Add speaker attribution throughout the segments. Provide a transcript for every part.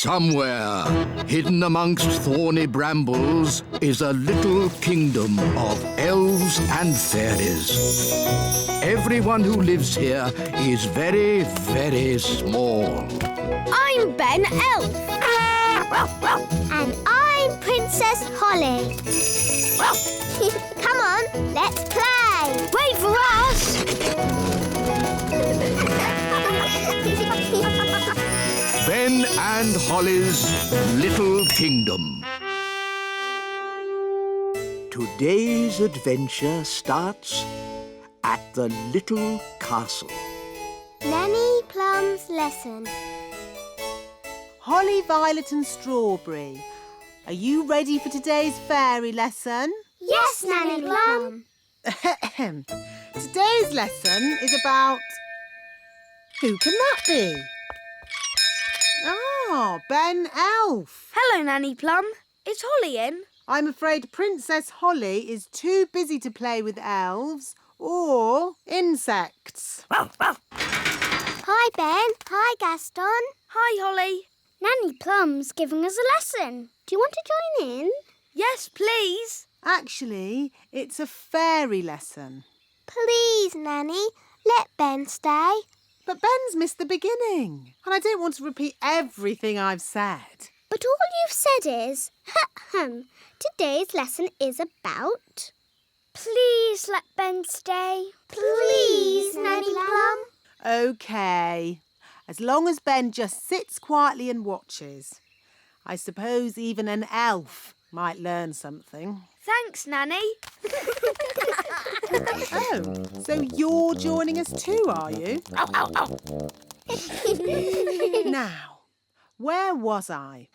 Speaker 1: Somewhere, hidden amongst thorny brambles, is a little kingdom of elves and fairies. Everyone who lives here is very, very small.
Speaker 2: I'm Ben Elf.
Speaker 3: And I'm Princess Holly. Come on, let's play.
Speaker 2: Wait for us!
Speaker 1: Ben and Holly's Little Kingdom. Today's adventure starts at the little castle.
Speaker 3: Nanny Plum's lesson.
Speaker 4: Holly, Violet and Strawberry, are you ready for today's fairy lesson?
Speaker 3: Yes, Nanny Plum.
Speaker 4: Today's lesson is about... Who can that be? Ah, Ben Elf.
Speaker 2: Hello, Nanny Plum. Is Holly in?
Speaker 4: I'm afraid Princess Holly is too busy to play with elves or insects.
Speaker 3: Hi, Ben. Hi, Gaston.
Speaker 2: Hi, Holly.
Speaker 3: Nanny Plum's giving us a lesson. Do you want to join in?
Speaker 2: Yes, please.
Speaker 4: Actually, it's a fairy lesson.
Speaker 3: Please, Nanny, let Ben stay.
Speaker 4: But Ben's missed the beginning, and I don't want to repeat everything I've said.
Speaker 3: But all you've said is, today's lesson is about...
Speaker 2: Please let Ben stay.
Speaker 3: Please, Nanny Plum.
Speaker 4: OK. As long as Ben just sits quietly and watches. I suppose even an elf might learn something.
Speaker 2: Thanks, Nanny.
Speaker 4: Oh, so you're joining us too, are you? Now, where was I?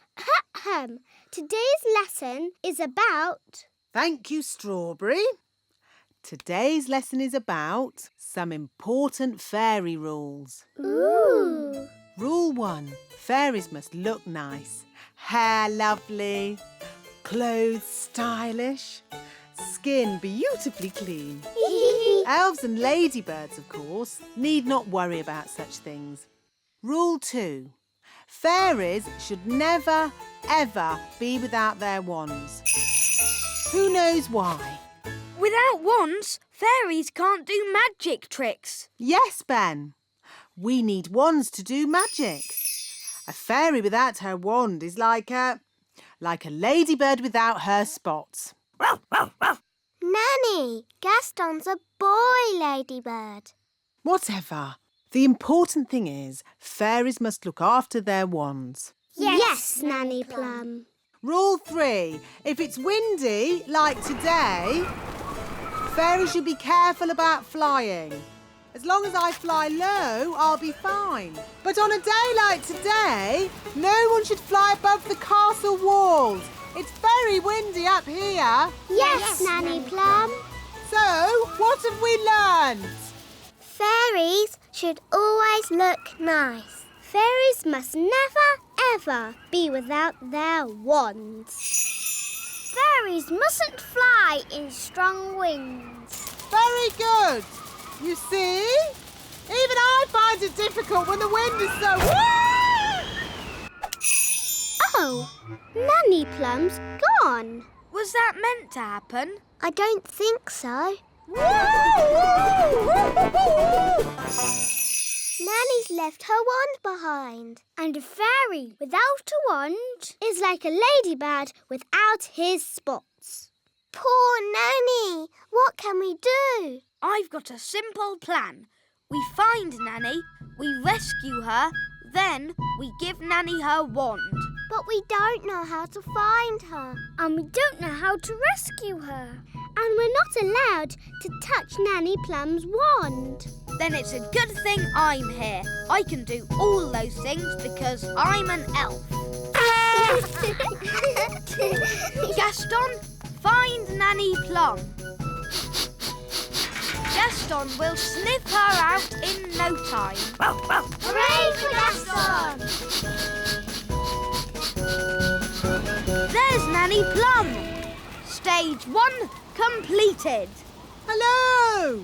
Speaker 3: Today's lesson is about...
Speaker 4: Thank you, Strawberry. Today's lesson is about some important fairy rules.
Speaker 3: Ooh.
Speaker 4: Rule 1. Fairies must look nice. Hair lovely. Clothes stylish. Skin beautifully clean. Elves and ladybirds, of course, need not worry about such things. Rule 2. Fairies should never, ever be without their wands. Who knows why?
Speaker 2: Without wands, fairies can't do magic tricks.
Speaker 4: Yes, Ben. We need wands to do magic. A fairy without her wand is like a ladybird without her spots.
Speaker 3: Nanny, Gaston's a boy ladybird.
Speaker 4: Whatever. The important thing is fairies must look after their wands.
Speaker 3: Yes, Nanny Plum.
Speaker 4: Rule 3. If it's windy, like today, fairies should be careful about flying. As long as I fly low, I'll be fine. But on a day like today, no one should fly above the castle walls. It's very windy up here.
Speaker 3: Yes, Nanny Plum.
Speaker 4: So, what have we learned?
Speaker 3: Fairies should always look nice. Fairies must never, ever be without their wands. Fairies mustn't fly in strong winds.
Speaker 4: Very good. You see? Even I find it difficult when the wind is so...
Speaker 3: Oh, Nanny Plum's gone.
Speaker 2: Was that meant to happen?
Speaker 3: I don't think so. Nanny's left her wand behind. And a fairy without a wand is like a ladybird without his spots. Poor Nanny! What can we do?
Speaker 2: I've got a simple plan. We find Nanny, we rescue her, then we give Nanny her wand.
Speaker 3: But we don't know how to find her. And we don't know how to rescue her. And we're not allowed to touch Nanny Plum's wand.
Speaker 2: Then it's a good thing I'm here. I can do all those things because I'm an elf. Gaston, find Nanny Plum. Gaston will sniff her out in no time.
Speaker 3: Hooray for Gaston!
Speaker 2: There's Nanny Plum. Stage 1 completed.
Speaker 4: Hello!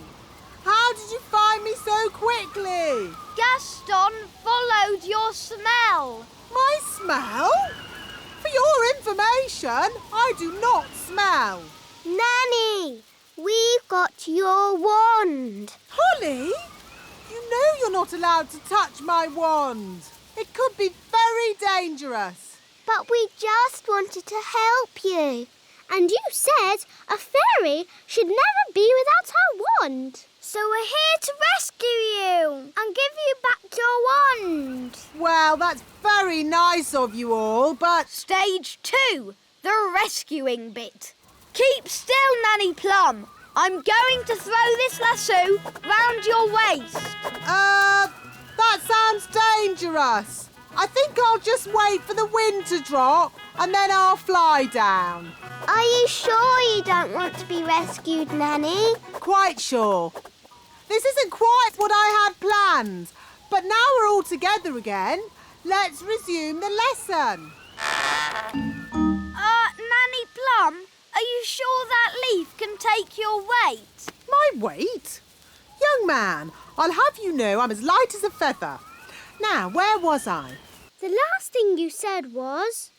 Speaker 4: How did you find me so quickly?
Speaker 2: Gaston followed your smell.
Speaker 4: My Smell? For your information, I do not smell.
Speaker 3: Nanny, we've got your wand.
Speaker 4: Holly, you know you're not allowed to touch my wand. It could be very dangerous.
Speaker 3: But we just wanted to help you. And you said a fairy should never be without her wand. So we're here to rescue you and give you back your wand.
Speaker 4: Well, that's very nice of you all, but...
Speaker 2: Stage 2, the rescuing bit. Keep still, Nanny Plum. I'm going to throw this lasso round your waist.
Speaker 4: That sounds dangerous. I think I'll just wait for the wind to drop and then I'll fly down.
Speaker 3: Are you sure you don't want to be rescued, Nanny?
Speaker 4: Quite sure. This isn't quite what I had planned, but now we're all together again. Let's resume the lesson.
Speaker 2: Nanny Plum, are you sure that leaf can take your weight?
Speaker 4: My weight? Young man, I'll have you know I'm as light as a feather. Now, where was I?
Speaker 3: The last thing you said was,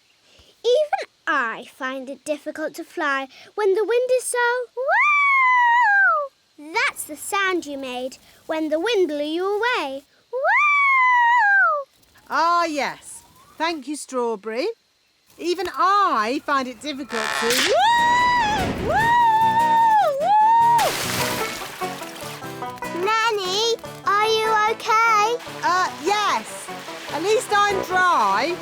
Speaker 3: even I find it difficult to fly when the wind is so... Wow! That's the sound you made when the wind blew you away. Wow!
Speaker 4: Ah, yes. Thank you, Strawberry. Even I find it difficult to... Woo! Woo! Woo!
Speaker 3: Nanny, are you okay?
Speaker 4: Yes. At least I'm dry.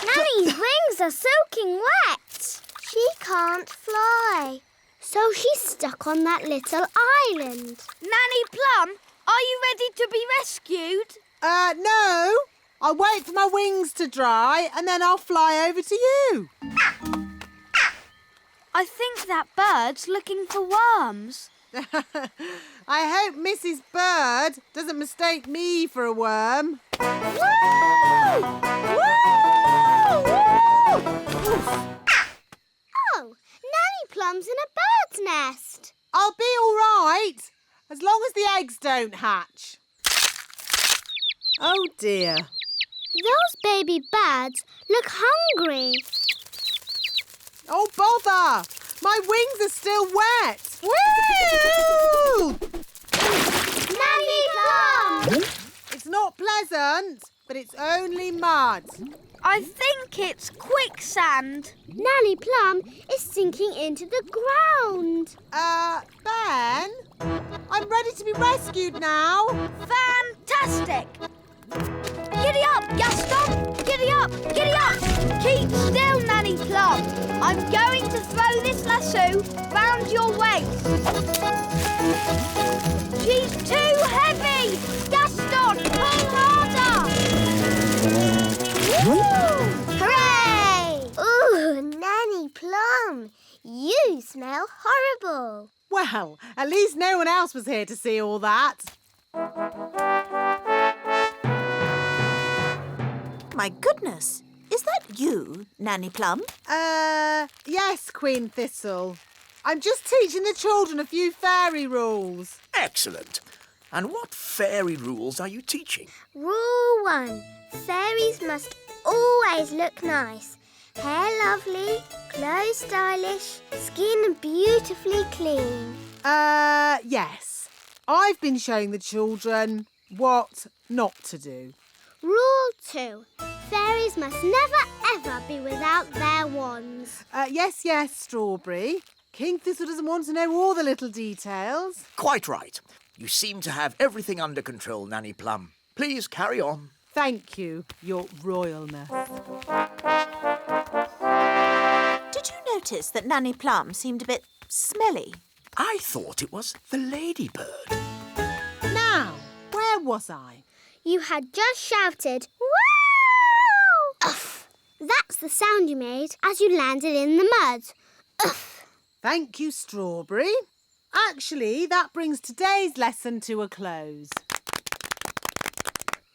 Speaker 3: Nanny's wings are soaking wet. She can't fly. So she's stuck on that little island.
Speaker 2: Nanny Plum, are you ready to be rescued?
Speaker 4: No. I'll wait for my wings to dry and then I'll fly over to you.
Speaker 2: I think that bird's looking for worms.
Speaker 4: I hope Mrs. Bird doesn't mistake me for a worm.
Speaker 3: Woo! Woo! Oh, Nanny Plum's in a bird's nest.
Speaker 4: I'll be all right, as long as the eggs don't hatch. Oh, dear.
Speaker 3: Those baby birds look hungry.
Speaker 4: Oh, bother! My wings are still wet. Woo!
Speaker 3: Nanny Plum!
Speaker 4: It's not pleasant, but it's only mud.
Speaker 2: I think it's quicksand.
Speaker 3: Nanny Plum is sinking into the ground.
Speaker 4: Ben? I'm ready to be rescued now.
Speaker 2: Fantastic! Giddy up, Gaston! Giddy up! Giddy up! Keep still, Nanny Plum. I'm going to throw this lasso round your waist. She's too heavy! Gaston, pull harder!
Speaker 3: Woo! Hooray! Ooh, Nanny Plum, you smell horrible.
Speaker 4: Well, at least no one else was here to see all that.
Speaker 5: My goodness, is that you, Nanny Plum?
Speaker 4: Yes, Queen Thistle. I'm just teaching the children a few fairy rules.
Speaker 6: Excellent. And what fairy rules are you teaching?
Speaker 3: Rule 1. Fairies must always look nice. Hair lovely, clothes stylish, skin beautifully clean.
Speaker 4: Yes. I've been showing the children what not to do.
Speaker 3: Rule 2. Fairies must never ever be without their wands.
Speaker 4: Yes, Strawberry. King Thistle doesn't want to know all the little details.
Speaker 6: Quite right. You seem to have everything under control, Nanny Plum. Please carry on.
Speaker 4: Thank you, Your Royalness.
Speaker 5: Did you notice that Nanny Plum seemed a bit smelly?
Speaker 6: I thought it was the ladybird.
Speaker 4: Now, where was I?
Speaker 3: You had just shouted, "Wow!" Uff! That's the sound you made as you landed in the mud. Uff!
Speaker 4: Thank you, Strawberry. Actually, that brings today's lesson to a close.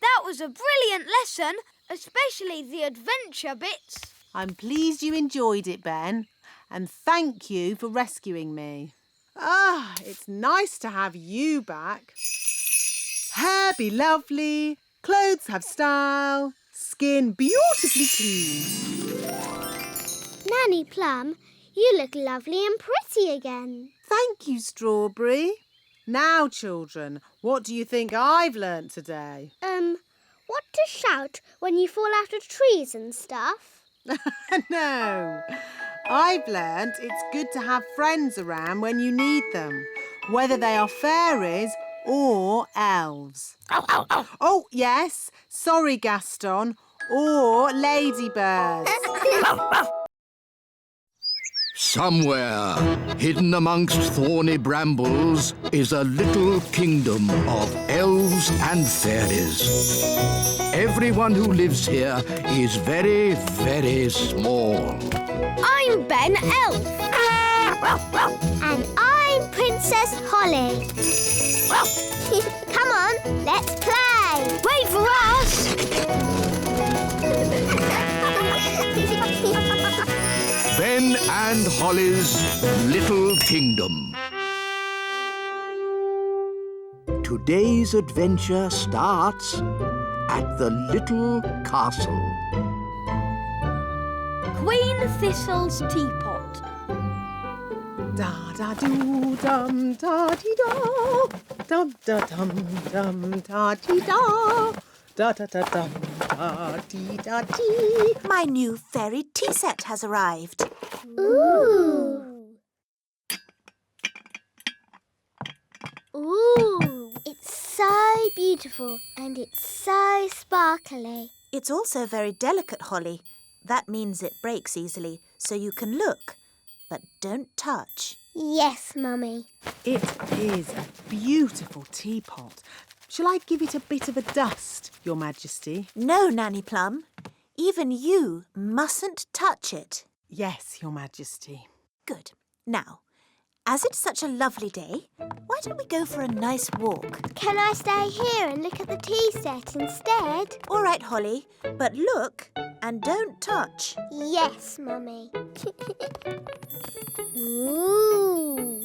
Speaker 2: That was a brilliant lesson, especially the adventure bits.
Speaker 4: I'm pleased you enjoyed it, Ben, and thank you for rescuing me. It's nice to have you back. Hair be lovely, clothes have style, skin beautifully clean.
Speaker 3: Nanny Plum, you look lovely and pretty again.
Speaker 4: Thank you, Strawberry. Now, children, what do you think I've learnt today?
Speaker 3: What to shout when you fall out of trees and stuff?
Speaker 4: No, I've learnt it's good to have friends around when you need them, whether they are fairies or elves. Oh, yes, sorry, Gaston, or ladybirds.
Speaker 1: Somewhere, hidden amongst thorny brambles, is a little kingdom of elves and fairies. Everyone who lives here is very, very small.
Speaker 2: I'm Ben Elf.
Speaker 3: And I'm Princess Holly. Come on, let's play.
Speaker 2: Wait for us.
Speaker 1: Ben and Holly's Little Kingdom. Today's adventure starts at the little castle.
Speaker 2: Queen Thistle's teapot.
Speaker 4: Da da doo dum da dee da, dum da dum dum da dee da, da da da dum da dee da dee.
Speaker 5: My new fairy tea set has arrived.
Speaker 3: Ooh. Ooh. It's so beautiful and it's so sparkly.
Speaker 5: It's also very delicate, Holly. That means it breaks easily, so you can look, but don't touch.
Speaker 3: Yes, Mummy.
Speaker 4: It is a beautiful teapot. Shall I give it a bit of a dust, Your Majesty?
Speaker 5: No, Nanny Plum. Even you mustn't touch it.
Speaker 4: Yes, Your Majesty.
Speaker 5: Good. Now, as it's such a lovely day, why don't we go for a nice walk?
Speaker 3: Can I stay here and look at the tea set instead?
Speaker 5: All right, Holly, but look and don't touch.
Speaker 3: Yes, Mummy. Ooh.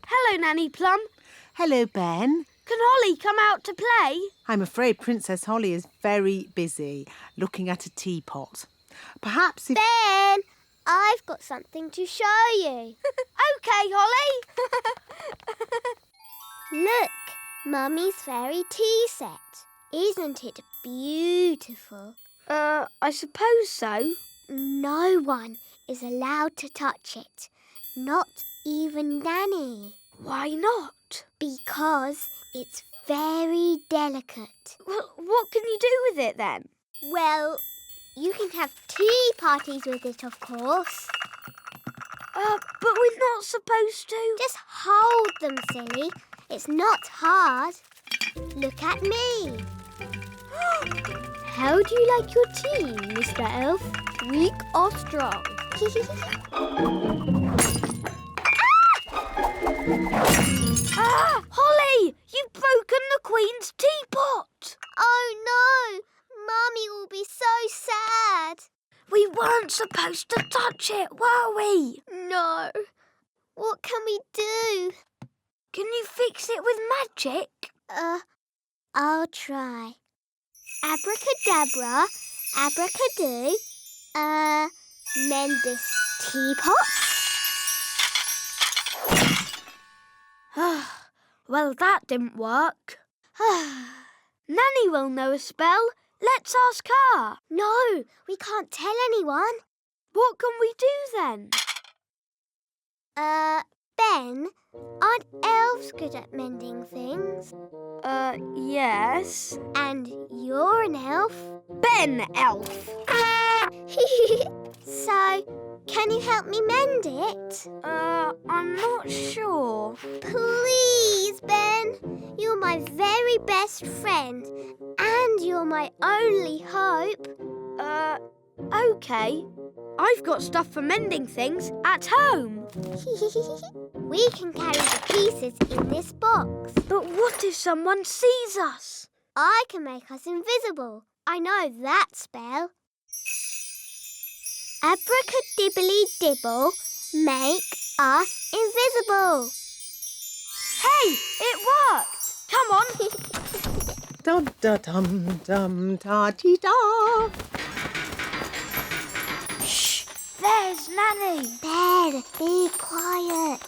Speaker 2: Hello, Nanny Plum.
Speaker 4: Hello, Ben.
Speaker 2: Can Holly come out to play?
Speaker 4: I'm afraid Princess Holly is very busy looking at a teapot. Perhaps if...
Speaker 3: Ben, I've got something to show you.
Speaker 2: OK, Holly.
Speaker 3: Look, Mummy's fairy tea set. Isn't it beautiful?
Speaker 2: I suppose so.
Speaker 3: No one is allowed to touch it. Not even Nanny.
Speaker 2: Why not?
Speaker 3: Because it's very delicate.
Speaker 2: Well, what can you do with it then?
Speaker 3: Well, you can have tea parties with it, of course.
Speaker 2: But we're not supposed to.
Speaker 3: Just hold them, silly. It's not hard. Look at me. How do you like your tea, Mr. Elf? Weak or strong?
Speaker 2: Holly! You've broken the Queen's teapot!
Speaker 3: Oh, no. Mummy will be so sad.
Speaker 2: We weren't supposed to touch it, were we?
Speaker 3: No. What can we do?
Speaker 2: Can you fix it with magic?
Speaker 3: I'll try. Abracadabra, abracadoo. Mend this teapot.
Speaker 2: Well, that didn't work. Nanny will know a spell. Let's ask her.
Speaker 3: No, we can't tell anyone.
Speaker 2: What can we do then?
Speaker 3: Ben, aren't elves good at mending things?
Speaker 2: Yes.
Speaker 3: And you're an elf?
Speaker 2: Ben Elf.
Speaker 3: So, can you help me mend it?
Speaker 2: I'm not sure.
Speaker 3: Please, Ben. You're my very best friend. And you're my only hope.
Speaker 2: OK. I've got stuff for mending things at home.
Speaker 3: We can carry the pieces in this box.
Speaker 2: But what if someone sees us?
Speaker 3: I can make us invisible. I know that spell. Abracadibbly dibble, make us invisible.
Speaker 2: Hooray! It worked! Come on.
Speaker 4: Dum-da-dum-dum-da-dee-da.
Speaker 2: Shh! There's Nanny.
Speaker 3: Ben, be quiet.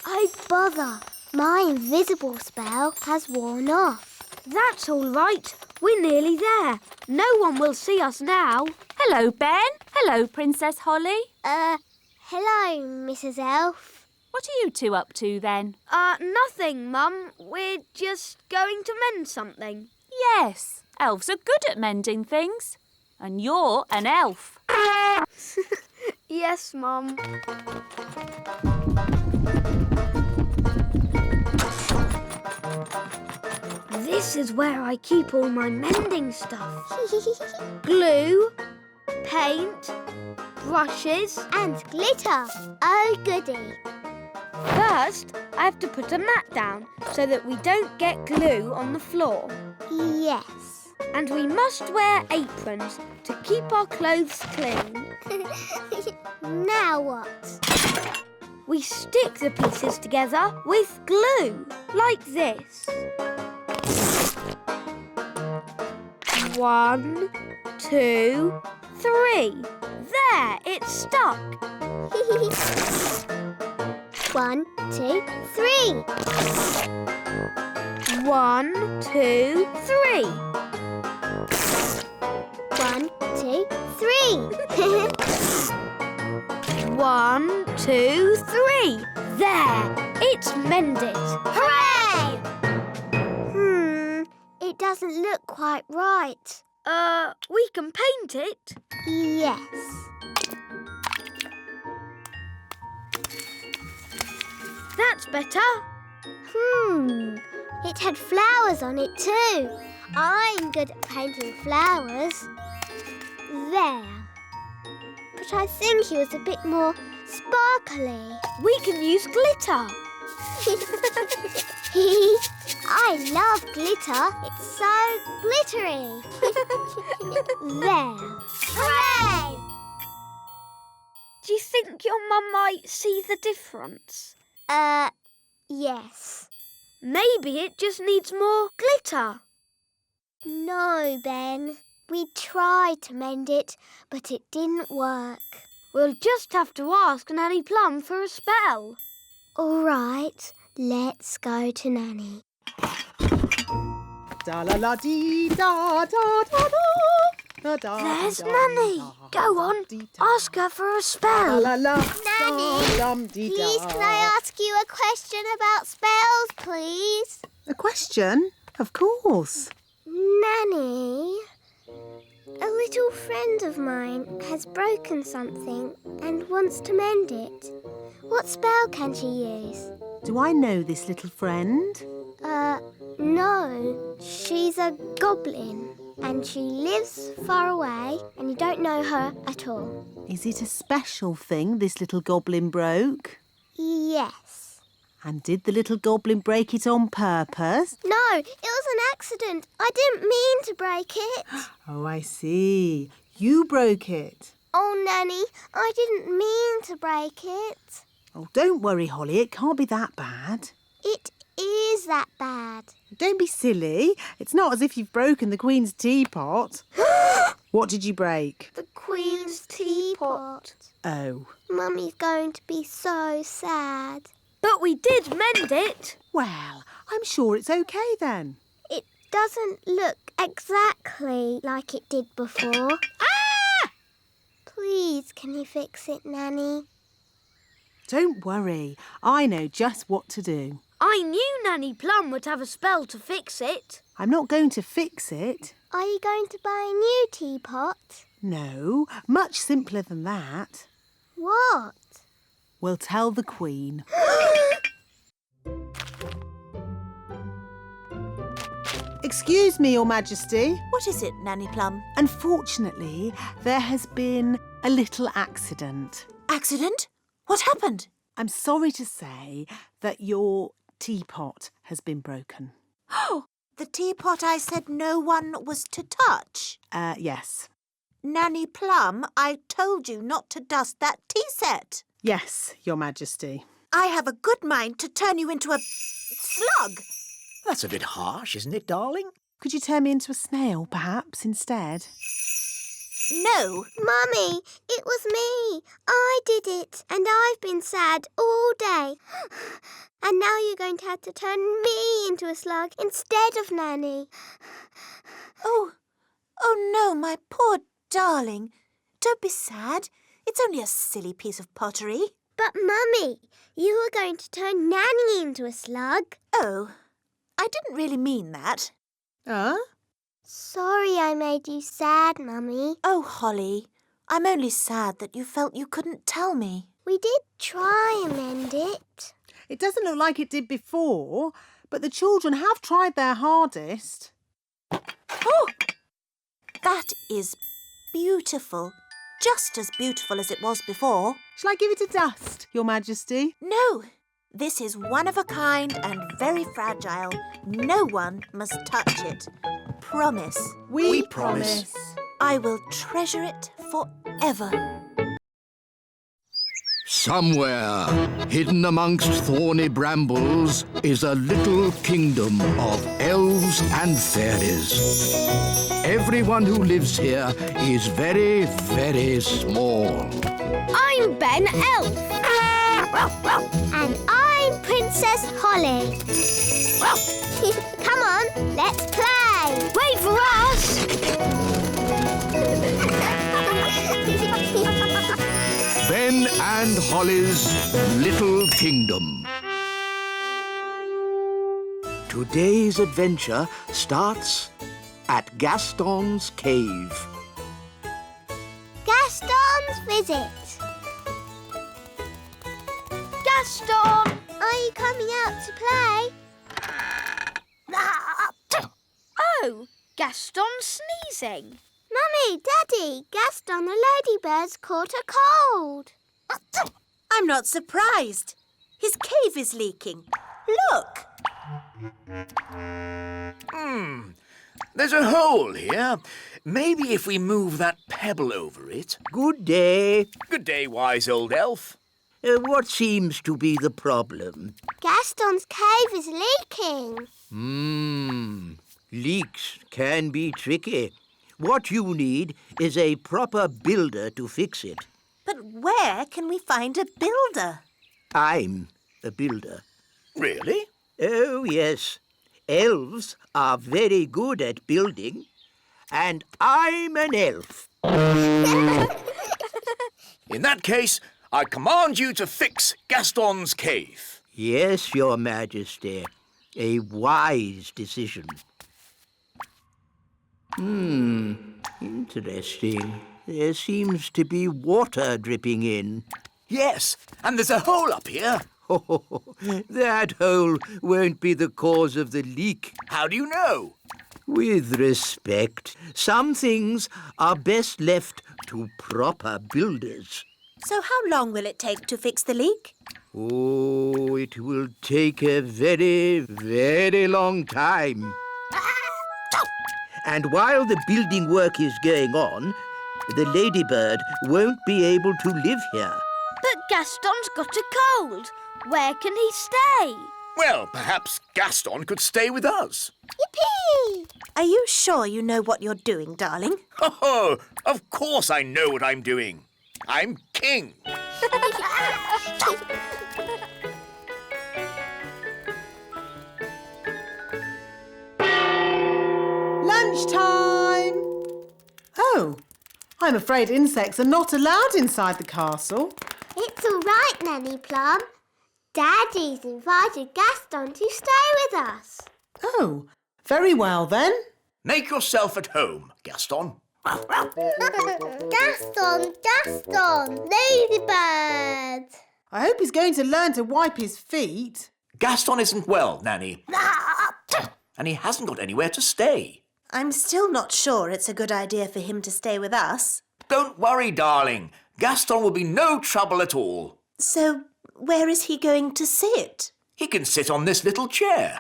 Speaker 3: Oh, bother. My invisible spell has worn off.
Speaker 2: That's all right. We're nearly there. No one will see us now.
Speaker 7: Hello, Ben. Hello, Princess Holly.
Speaker 3: Hello, Mrs. Elf.
Speaker 7: What are you two up to then?
Speaker 2: Nothing, Mum. We're just going to mend something.
Speaker 7: Yes, elves are good at mending things. And you're an elf.
Speaker 2: Yes, Mum. This is where I keep all my mending stuff. Glue, paint, brushes.
Speaker 3: And glitter. Oh, goody.
Speaker 2: First, I have to put a mat down so that we don't get glue on the floor.
Speaker 3: Yes.
Speaker 2: And we must wear aprons to keep our clothes clean.
Speaker 3: Now what?
Speaker 2: We stick the pieces together with glue, like this. 1, 2, 3. There, it's stuck.
Speaker 3: 1, 2, 3.
Speaker 2: 1, 2, 3.
Speaker 3: 1, 2, 3.
Speaker 2: 1, 2, 3. There, it's mended.
Speaker 3: Hooray! It doesn't look quite right.
Speaker 2: We can paint it.
Speaker 3: Yes.
Speaker 2: That's better.
Speaker 3: It had flowers on it too. I'm good at painting flowers. There. But I think it was a bit more sparkly.
Speaker 2: We can use glitter.
Speaker 3: I love glitter. It's so glittery. There. Hooray!
Speaker 2: Do you think your mum might see the difference?
Speaker 3: Yes.
Speaker 2: Maybe it just needs more glitter.
Speaker 3: No, Ben. We tried to mend it, but it didn't work.
Speaker 2: We'll just have to ask Nanny Plum for a spell.
Speaker 3: All right, let's go to Nanny.
Speaker 2: There's Nanny. Go on, ask her for a spell.
Speaker 3: Nanny, please can I ask you a question about spells, please?
Speaker 4: A question? Of course.
Speaker 3: Nanny, a little friend of mine has broken something and wants to mend it. What spell can she use?
Speaker 4: Do I know this little friend?
Speaker 3: No. She's a goblin and she lives far away and you don't know her at all.
Speaker 4: Is it a special thing this little goblin broke?
Speaker 3: Yes.
Speaker 4: And did the little goblin break it on purpose?
Speaker 3: No, it was an accident. I didn't mean to break it.
Speaker 4: Oh, I see. You broke it.
Speaker 3: Oh, Nanny, I didn't mean to break it.
Speaker 4: Oh, don't worry, Holly. It can't be that bad.
Speaker 3: It is that bad.
Speaker 4: Don't be silly. It's not as if you've broken the Queen's teapot. What did you break?
Speaker 3: The Queen's teapot.
Speaker 4: Oh.
Speaker 3: Mummy's going to be so sad.
Speaker 2: But we did mend it.
Speaker 4: Well, I'm sure it's okay then.
Speaker 3: It doesn't look exactly like it did before.
Speaker 2: Ah!
Speaker 3: Please, can you fix it, Nanny?
Speaker 4: Don't worry. I know just what to do.
Speaker 2: I knew Nanny Plum would have a spell to fix it.
Speaker 4: I'm not going to fix it.
Speaker 3: Are you going to buy a new teapot?
Speaker 4: No, much simpler than that.
Speaker 3: What?
Speaker 4: We'll tell the Queen. Excuse me, Your Majesty.
Speaker 5: What is it, Nanny Plum?
Speaker 4: Unfortunately, there has been a little accident.
Speaker 5: Accident? What happened?
Speaker 4: I'm sorry to say that your teapot has been broken.
Speaker 5: Oh, the teapot I said no one was to touch.
Speaker 4: Yes.
Speaker 5: Nanny Plum, I told you not to dust that tea set.
Speaker 4: Yes, Your Majesty.
Speaker 5: I have a good mind to turn you into a slug.
Speaker 6: That's a bit harsh, isn't it, darling?
Speaker 4: Could you turn me into a snail, perhaps, instead?
Speaker 5: No.
Speaker 3: Mummy, it was me. I did it, and I've been sad all day. And now you're going to have to turn me into a slug instead of Nanny.
Speaker 5: Oh no, my poor darling. Don't be sad. It's only a silly piece of pottery.
Speaker 3: But Mummy, you were going to turn Nanny into a slug.
Speaker 5: Oh, I didn't really mean that.
Speaker 4: Huh?
Speaker 3: Sorry I made you sad, Mummy.
Speaker 5: Oh, Holly, I'm only sad that you felt you couldn't tell me.
Speaker 3: We did try and mend it.
Speaker 4: It doesn't look like it did before, but the children have tried their hardest.
Speaker 5: Oh, that is beautiful. Just as beautiful as it was before.
Speaker 4: Shall I give it a dust, Your Majesty?
Speaker 5: No, this is one of a kind and very fragile. No one must touch it. Promise.
Speaker 4: We
Speaker 6: promise.
Speaker 5: I will treasure it forever.
Speaker 1: Somewhere, hidden amongst thorny brambles, is a little kingdom of elves and fairies. Everyone who lives here is very, very small.
Speaker 2: I'm Ben Elf.
Speaker 3: And I'm Princess Holly. Come on, let's play.
Speaker 2: Wait for us.
Speaker 1: Ben and Holly's Little Kingdom. Today's adventure starts at Gaston's cave.
Speaker 3: Gaston's visit.
Speaker 2: Gaston.
Speaker 3: Are you coming out to play?
Speaker 2: Oh, Gaston's sneezing.
Speaker 3: Mummy, Daddy, Gaston the ladybird's caught a cold.
Speaker 5: I'm not surprised. His cave is leaking. Look.
Speaker 6: There's a hole here. Maybe if we move that pebble over it.
Speaker 8: Good day.
Speaker 6: Good day, wise old elf.
Speaker 8: What seems to be the problem?
Speaker 3: Gaston's cave is leaking.
Speaker 8: Leaks can be tricky. What you need is a proper builder to fix it.
Speaker 5: But where can we find a builder?
Speaker 8: I'm a builder.
Speaker 6: Really?
Speaker 8: Oh, yes. Elves are very good at building. And I'm an elf.
Speaker 6: In that case, I command you to fix Gaston's cave.
Speaker 8: Yes, Your Majesty. A wise decision. Interesting. There seems to be water dripping in.
Speaker 6: Yes, and there's a hole up here.
Speaker 8: That hole won't be the cause of the leak.
Speaker 6: How do you know?
Speaker 8: With respect, some things are best left to proper builders.
Speaker 5: So how long will it take to fix the leak?
Speaker 8: Oh, it will take a very, very long time. And while the building work is going on, the ladybird won't be able to live here.
Speaker 2: But Gaston's got a cold. Where can he stay?
Speaker 6: Well, perhaps Gaston could stay with us.
Speaker 3: Yippee!
Speaker 5: Are you sure you know what you're doing, darling?
Speaker 6: Oh, of course I know what I'm doing. I'm king.
Speaker 4: Lunchtime! Oh, I'm afraid insects are not allowed inside the castle.
Speaker 3: It's all right, Nanny Plum. Daddy's invited Gaston to stay with us.
Speaker 4: Oh, very well then.
Speaker 6: Make yourself at home, Gaston.
Speaker 3: Gaston, Gaston, ladybird.
Speaker 4: I hope he's going to learn to wipe his feet.
Speaker 6: Gaston isn't well, Nanny. And he hasn't got anywhere to stay.
Speaker 5: I'm still not sure it's a good idea for him to stay with us.
Speaker 6: Don't worry, darling. Gaston will be no trouble at all.
Speaker 5: So, where is he going to sit?
Speaker 6: He can sit on this little chair.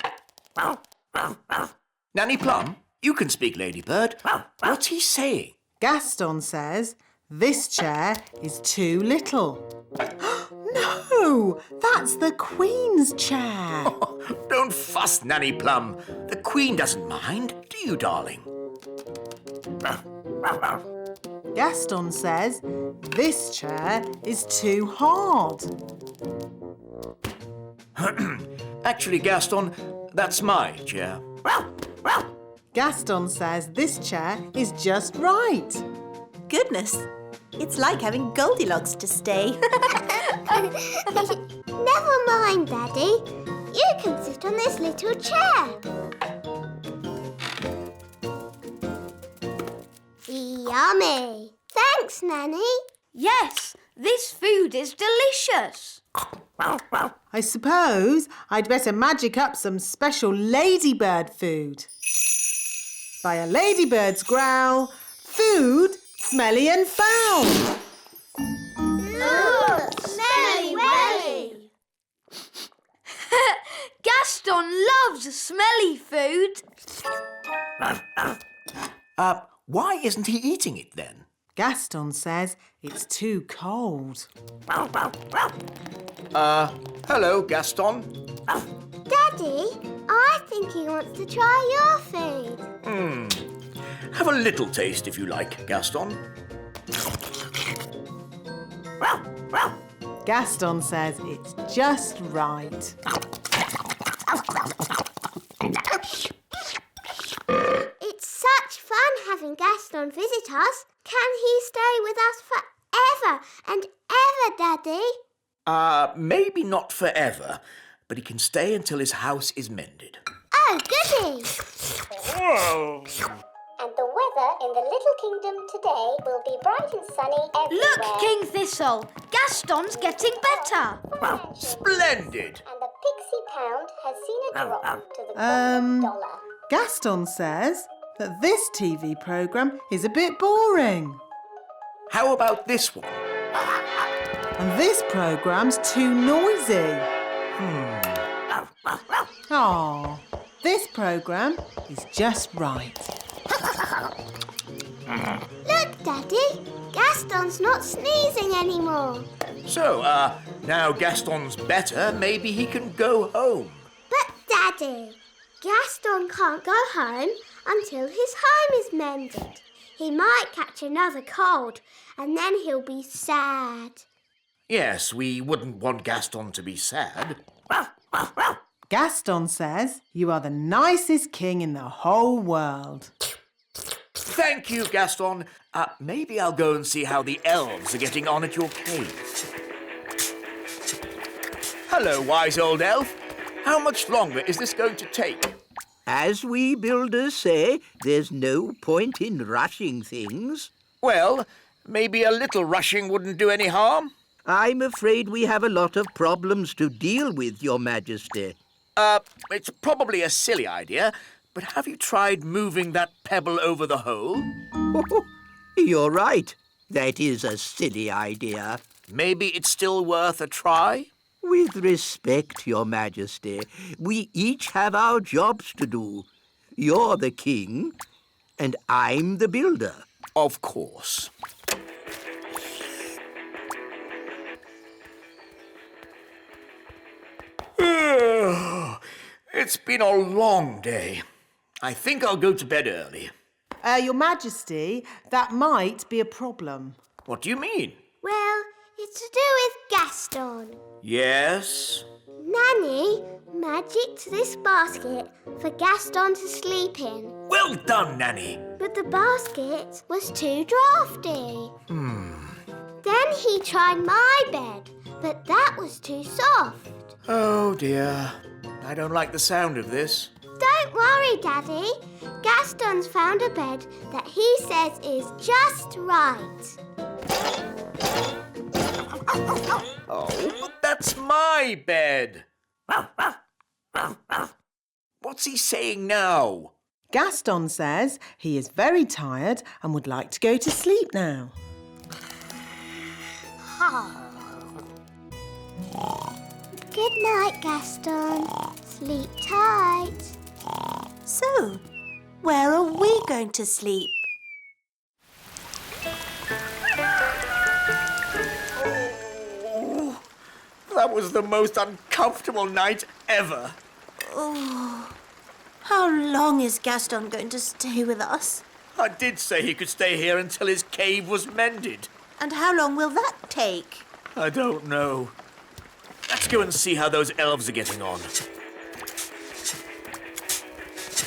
Speaker 6: Nanny Plum, you can speak, Ladybird. What's he saying?
Speaker 4: Gaston says this chair is too little. No, that's the Queen's chair.
Speaker 6: Don't fuss, Nanny Plum. The Queen doesn't mind, do you, darling?
Speaker 4: Gaston says this chair is too hard.
Speaker 6: Actually, Gaston, that's my chair.
Speaker 4: Gaston says this chair is just right.
Speaker 5: Goodness, it's like having Goldilocks to stay.
Speaker 3: Never mind, Daddy. You can sit on this little chair. Yummy. Thanks, Nanny.
Speaker 2: Yes, this food is delicious.
Speaker 4: I suppose I'd better magic up some special ladybird food. By a ladybird's growl, food smelly and foul.
Speaker 3: Look, smelly welly.
Speaker 2: Gaston loves smelly food.
Speaker 6: Why isn't he eating it then?
Speaker 4: Gaston says it's too cold.
Speaker 6: Hello, Gaston.
Speaker 3: Daddy, I think he wants to try your food.
Speaker 6: Have a little taste if you like, Gaston.
Speaker 4: Gaston says it's just right.
Speaker 3: It's such fun having Gaston visit us. Can he stay with us forever and ever, Daddy?
Speaker 6: Maybe not forever, but he can stay until his house is mended.
Speaker 3: Oh, goody!
Speaker 6: Whoa!
Speaker 3: And the weather in the little kingdom today will be bright and sunny everywhere.
Speaker 2: Look, King Thistle, Gaston's getting better.
Speaker 6: Splendid!
Speaker 3: And the Pixie Pound has seen a drop to the $1.
Speaker 4: Gaston says that this TV programme is a bit boring.
Speaker 6: How about this one?
Speaker 4: And this programme's too noisy. Aw, this programme is just right.
Speaker 3: Look, Daddy, Gaston's not sneezing anymore.
Speaker 6: So, now Gaston's better, maybe he can go home.
Speaker 3: But, Daddy, Gaston can't go home until his home is mended. He might catch another cold and then he'll be sad.
Speaker 6: Yes, we wouldn't want Gaston to be sad.
Speaker 4: Gaston says you are the nicest king in the whole world.
Speaker 6: Thank you, Gaston. Maybe I'll go and see how the elves are getting on at your cave. Hello, wise old elf. How much longer is this going to take?
Speaker 8: As we builders say, there's no point in rushing things.
Speaker 6: Well, maybe a little rushing wouldn't do any harm.
Speaker 8: I'm afraid we have a lot of problems to deal with, Your Majesty.
Speaker 6: It's probably a silly idea, but have you tried moving that pebble over the hole?
Speaker 8: You're right. That is a silly idea.
Speaker 6: Maybe it's still worth a try?
Speaker 8: With respect, Your Majesty, we each have our jobs to do. You're the king, and I'm the builder.
Speaker 6: Of course. It's been a long day. I think I'll go to bed early.
Speaker 4: Your Majesty, that might be a problem.
Speaker 6: What do you mean?
Speaker 3: Well, it's to do with Gaston.
Speaker 6: Yes?
Speaker 3: Nanny magicked this basket for Gaston to sleep in.
Speaker 6: Well done, Nanny.
Speaker 3: But the basket was too drafty. Then he tried my bed, but that was too soft.
Speaker 6: Oh, dear. I don't like the sound of this.
Speaker 3: Don't worry, Daddy. Gaston's found a bed that he says is just right.
Speaker 6: Oh, but that's my bed. What's he saying now?
Speaker 4: Gaston says he is very tired and would like to go to sleep now.
Speaker 3: Good night, Gaston. Sleep tight.
Speaker 5: So, where are we going to sleep?
Speaker 6: That was the most uncomfortable night ever.
Speaker 5: Oh, how long is Gaston going to stay with us?
Speaker 6: I did say he could stay here until his cave was mended.
Speaker 5: And how long will that take?
Speaker 6: I don't know. Let's go and see how those elves are getting on.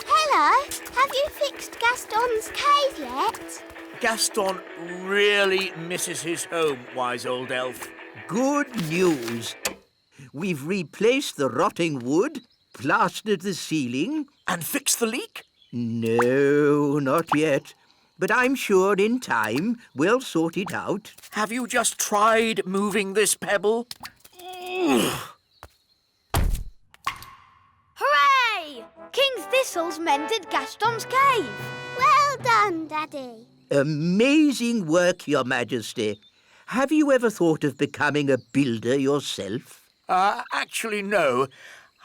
Speaker 3: Hello, have you fixed Gaston's cave yet?
Speaker 6: Gaston really misses his home, wise old elf.
Speaker 8: Good news. We've replaced the rotting wood, plastered the ceiling.
Speaker 6: And fixed the leak?
Speaker 8: No, not yet. But I'm sure in time we'll sort it out.
Speaker 6: Have you just tried moving this pebble?
Speaker 2: Hooray! King Thistle's mended Gaston's cave.
Speaker 3: Well done, Daddy.
Speaker 8: Amazing work, Your Majesty. Have you ever thought of becoming a builder yourself?
Speaker 6: Actually, no.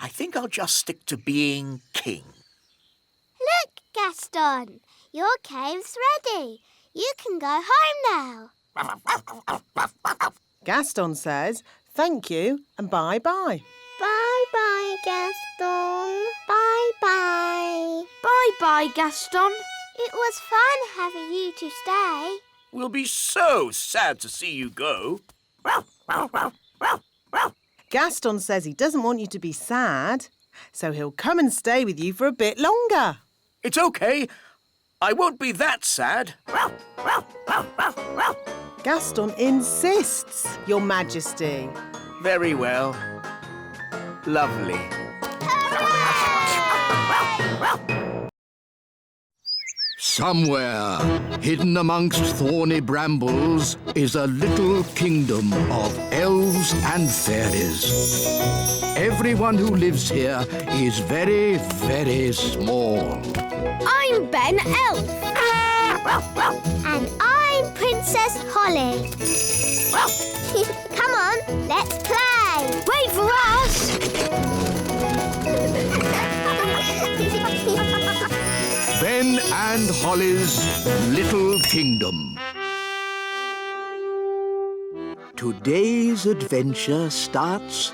Speaker 6: I think I'll just stick to being king.
Speaker 3: Look, Gaston, your cave's ready. You can go home now.
Speaker 4: Gaston says thank you and bye-bye.
Speaker 3: Bye-bye, Gaston. Bye-bye.
Speaker 2: Bye-bye, Gaston.
Speaker 3: It was fun having you to stay.
Speaker 6: We'll be so sad to see you go.
Speaker 4: Gaston says he doesn't want you to be sad, so he'll come and stay with you for a bit longer.
Speaker 6: It's okay. I won't be that sad.
Speaker 4: Gaston insists, Your Majesty.
Speaker 6: Very well. Lovely.
Speaker 1: Somewhere, hidden amongst thorny brambles, is a little kingdom of elves and fairies. Everyone who lives here is very, very small.
Speaker 2: I'm Ben Elf.
Speaker 3: And I'm Princess Holly. Come on, let's play.
Speaker 2: Wait for us.
Speaker 1: Ben and Holly's Little Kingdom. Today's adventure starts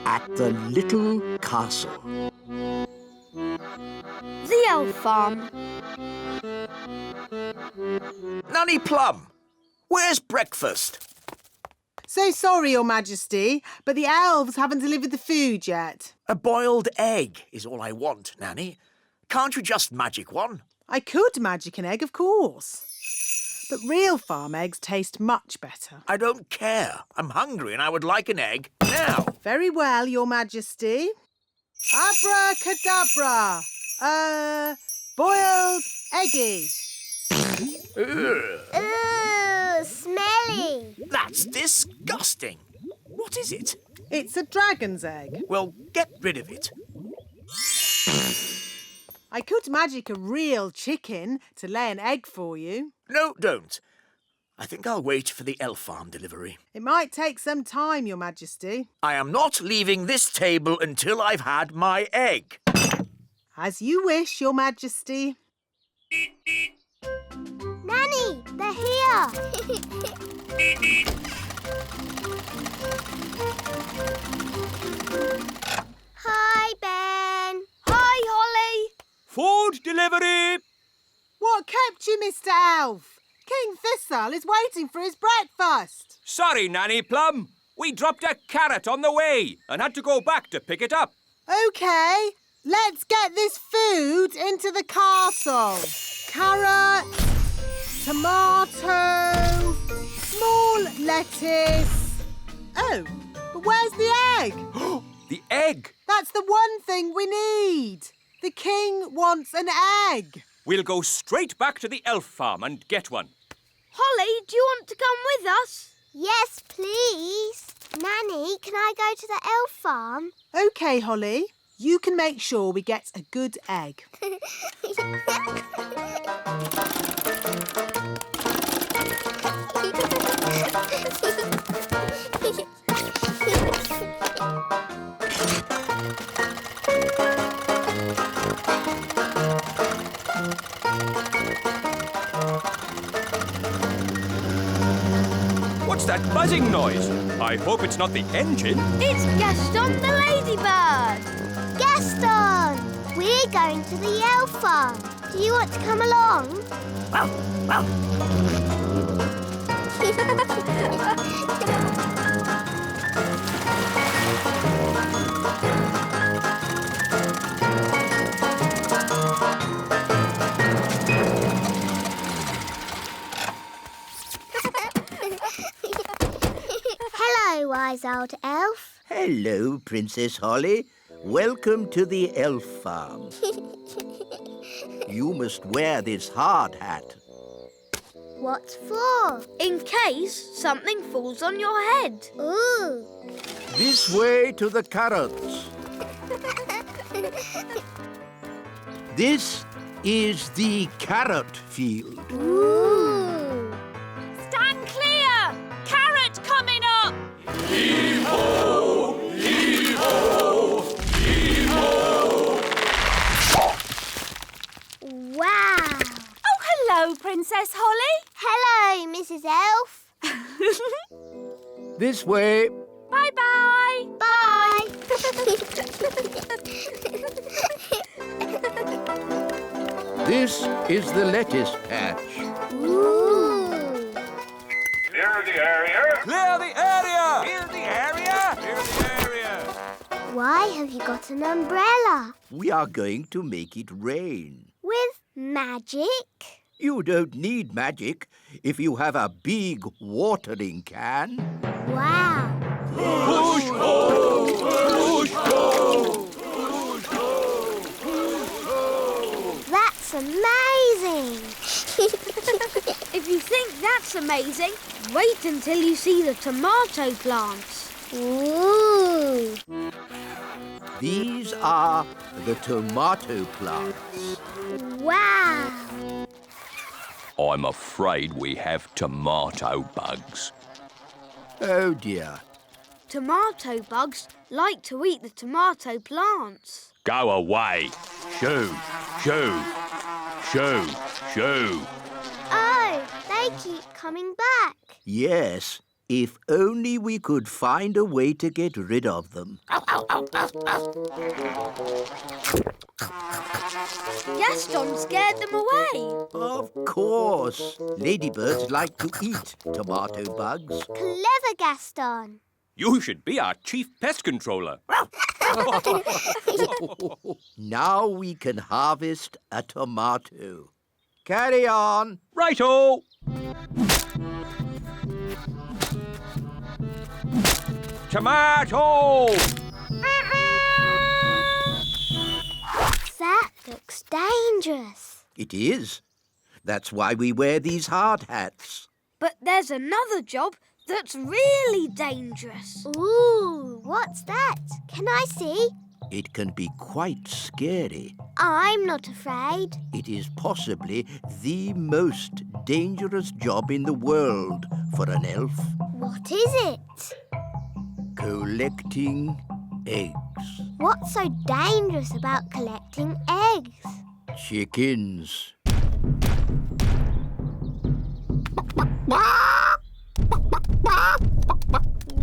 Speaker 1: at the little castle.
Speaker 2: The elf farm.
Speaker 6: Nanny Plum, where's breakfast?
Speaker 4: So sorry, Your Majesty, but the elves haven't delivered the food yet.
Speaker 6: A boiled egg is all I want, Nanny. Can't you just magic one?
Speaker 4: I could magic an egg, of course. But real farm eggs taste much better.
Speaker 6: I don't care. I'm hungry and I would like an egg now.
Speaker 4: Very well, Your Majesty. Abracadabra! Boiled eggy.
Speaker 6: Ugh,
Speaker 3: Ooh, smelly.
Speaker 6: that's disgusting. What is it?
Speaker 4: It's a dragon's egg.
Speaker 6: Well, get rid of it.
Speaker 4: I could magic a real chicken to lay an egg for you.
Speaker 6: No, don't. I think I'll wait for the elf farm delivery.
Speaker 4: It might take some time, Your Majesty.
Speaker 6: I am not leaving this table until I've had my egg.
Speaker 4: As you wish, Your Majesty.
Speaker 3: Nanny, they're here. Hi, Ben.
Speaker 2: Hi, Holly.
Speaker 9: Food delivery!
Speaker 4: What kept you, Mr. Elf? King Thistle is waiting for his breakfast.
Speaker 9: Sorry, Nanny Plum. We dropped a carrot on the way and had to go back to pick it up.
Speaker 4: OK, let's get this food into the castle. Carrot, tomato, small lettuce. Oh, but where's the egg?
Speaker 9: The egg!
Speaker 4: That's the one thing we need. The king wants an egg.
Speaker 9: We'll go straight back to the elf farm and get one.
Speaker 2: Holly, do you want to come with us?
Speaker 3: Yes, please. Nanny, can I go to the elf farm?
Speaker 4: OK, Holly. You can make sure we get a good egg.
Speaker 9: What's that buzzing hissing noise. I hope it's not the engine.
Speaker 2: It's Gaston the ladybird.
Speaker 3: Gaston! We're going to the elf farm. Do you want to come along? Hello, wise old elf.
Speaker 8: Hello, Princess Holly. Welcome to the elf farm. You must wear this hard hat.
Speaker 3: What for?
Speaker 2: In case something falls on your head.
Speaker 3: Ooh.
Speaker 8: This way to the carrots. This is the carrot field.
Speaker 3: Ooh.
Speaker 7: Stand clear! Carrot coming up!
Speaker 9: Heave-ho! Heave-ho! Heave-ho!
Speaker 3: Wow.
Speaker 7: Oh, hello, Princess Holly.
Speaker 3: Hello, Mrs. Elf.
Speaker 8: This way.
Speaker 7: Bye-bye.
Speaker 3: Bye.
Speaker 8: This is the lettuce patch.
Speaker 3: Ooh.
Speaker 9: Clear the area! Clear the area! Clear the area! Clear the area!
Speaker 3: Why have you got an umbrella?
Speaker 8: We are going to make it rain.
Speaker 3: With magic?
Speaker 8: You don't need magic if you have a big watering can.
Speaker 3: Wow.
Speaker 9: Push ho! Push ho!
Speaker 3: That's amazing.
Speaker 2: If you think that's amazing, wait until you see the tomato plants.
Speaker 3: Ooh.
Speaker 8: These are the tomato plants.
Speaker 3: Wow.
Speaker 9: I'm afraid we have tomato bugs.
Speaker 8: Oh dear.
Speaker 2: Tomato bugs like to eat the tomato plants.
Speaker 9: Go away. Shoo! Shoo! Shoo! Shoo!
Speaker 3: Oh, they keep coming back.
Speaker 8: Yes, if only we could find a way to get rid of them.
Speaker 2: Gaston scared them away.
Speaker 8: Of course. Ladybirds like to eat tomato bugs.
Speaker 3: Clever, Gaston.
Speaker 9: You should be our chief pest controller.
Speaker 8: Now we can harvest a tomato. Carry on.
Speaker 9: Righto! Tomato!
Speaker 3: That looks dangerous.
Speaker 8: It is. That's why we wear these hard hats.
Speaker 2: But there's another job that's really dangerous.
Speaker 3: Ooh, what's that? Can I see?
Speaker 8: It can be quite scary.
Speaker 3: I'm not afraid.
Speaker 8: It is possibly the most dangerous job in the world for an elf.
Speaker 3: What is it?
Speaker 8: Collecting eggs.
Speaker 3: What's so dangerous about collecting eggs?
Speaker 8: Chickens.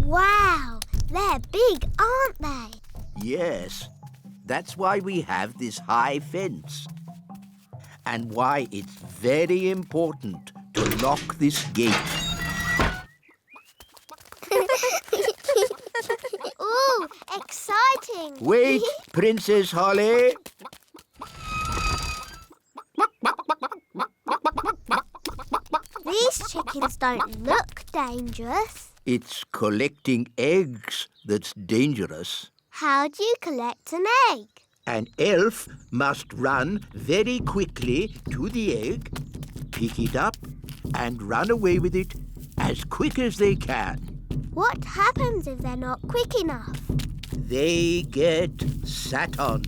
Speaker 3: Wow, they're big, aren't they?
Speaker 8: Yes, that's why we have this high fence. And why it's very important to lock this gate.
Speaker 3: Ooh, exciting.
Speaker 8: Wait, Princess Holly.
Speaker 3: These chickens don't look dangerous.
Speaker 8: It's collecting eggs that's dangerous.
Speaker 3: How do you collect an egg?
Speaker 8: An elf must run very quickly to the egg, pick it up, and run away with it as quick as they can.
Speaker 3: What happens if they're not quick enough?
Speaker 8: They get sat on.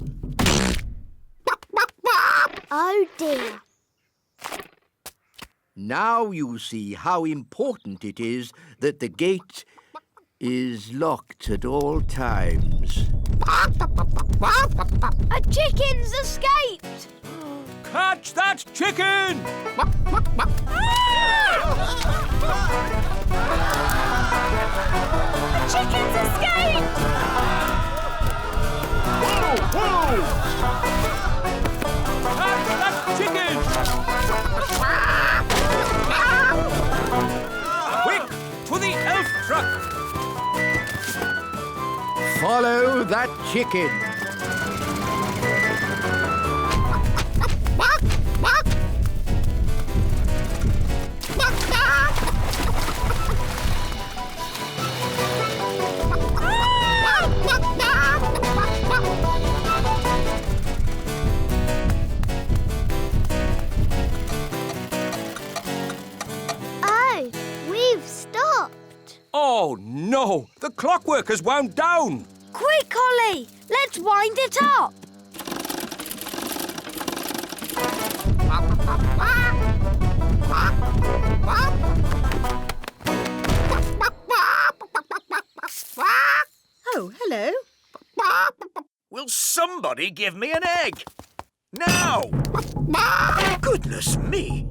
Speaker 3: Oh dear.
Speaker 8: Now you see how important it is that the gate is locked at all times.
Speaker 2: A chicken's escaped!
Speaker 9: Catch that chicken!
Speaker 2: Ah!
Speaker 7: chickens escaped!
Speaker 9: Whoa! Catch that chicken! Quick, to the elf truck!
Speaker 1: Follow that chicken.
Speaker 3: Oh, we've stopped.
Speaker 9: Oh, no! The clockwork has wound down!
Speaker 2: Quick, Ollie! Let's wind it up!
Speaker 4: Oh, hello.
Speaker 6: Will somebody give me an egg? Now! Goodness me!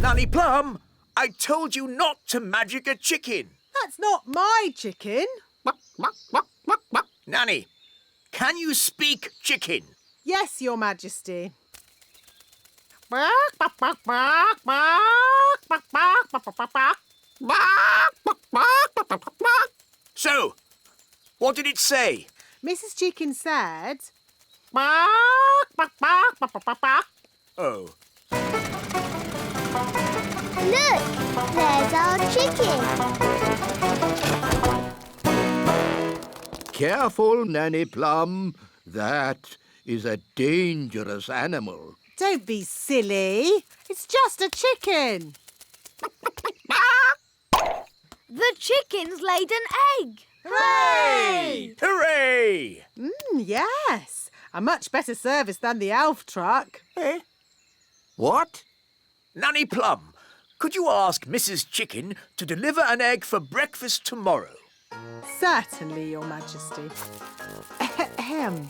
Speaker 6: Nanny Plum, I told you not to magic a chicken.
Speaker 4: That's not my chicken.
Speaker 6: Nanny, can you speak chicken?
Speaker 4: Yes, Your Majesty.
Speaker 6: So, what did it say?
Speaker 4: Mrs. Chicken said...
Speaker 6: Oh,
Speaker 3: Look, there's our chicken.
Speaker 1: Careful, Nanny Plum. That is a dangerous animal.
Speaker 4: Don't be silly. It's just a chicken.
Speaker 2: The chicken's laid an egg.
Speaker 4: Hooray!
Speaker 6: hooray!
Speaker 4: Yes. A much better service than the elf truck.
Speaker 6: Eh?
Speaker 1: What?
Speaker 6: Nanny Plum, could you ask Mrs. Chicken to deliver an egg for breakfast tomorrow?
Speaker 4: Certainly, Your Majesty. Ahem.